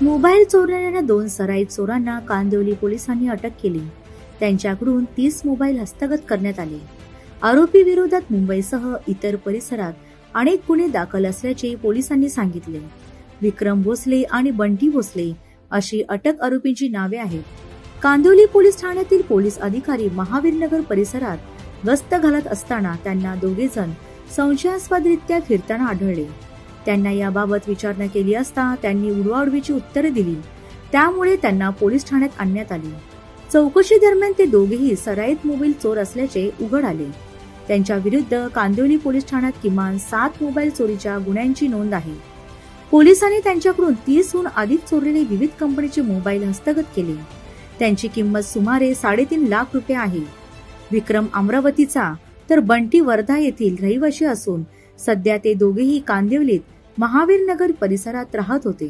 Mobile चोरणाऱ्या 2 सराईत चोरांना कांदिवली पोलिसांनी अटक केली। त्यांच्याकडून 30 मोबाईल हस्तगत करण्यात आले। आरोपी विरोधात मुंबईसह इतर परिसरात अनेक गुन्हे दाखल असल्याचे पोलिसांनी सांगितले। विक्रम भोसले आणि बंटी भोसले अशी अटक आरोपींची नावे आहेत। कांदिवली पोलीस ठाण्यातील पोलीस अधिकारी महावीरनगर परिसरात गस्त घालत असताना त्यांना दोघे जण संशयास्पदरित्या फिरताना आढळले। त्यांना याबाबत विचारणा केली असता त्यांनी उडवाउडवीची उत्तरे दिली, त्यामुळे त्यांना पोलीस ठाण्यात आणण्यात आले। चौकशी दरम्यान ते दोघेही सराईत मोबाईल चोर असल्याचे उघड आले। त्यांच्या विरुद्ध कांदिवली पोलीस ठाण्यात किमान 7 मोबाईल चोरीच्या गुन्ह्यांची नोंद आहे। पोलिसांनी त्यांच्याकडून 30हून अधिक चोरलेले विविध कंपनीचे मोबाईल हस्तगत केले। त्यांची किंमत सुमारे 3.5 लाख रुपये आहे। विक्रम अमरावतीचा तर बंटी वर्धा येथील रहिवासी असून सध्या ते दोघेही कांदिवलीत महावीरनगर परिसरात राहत होते।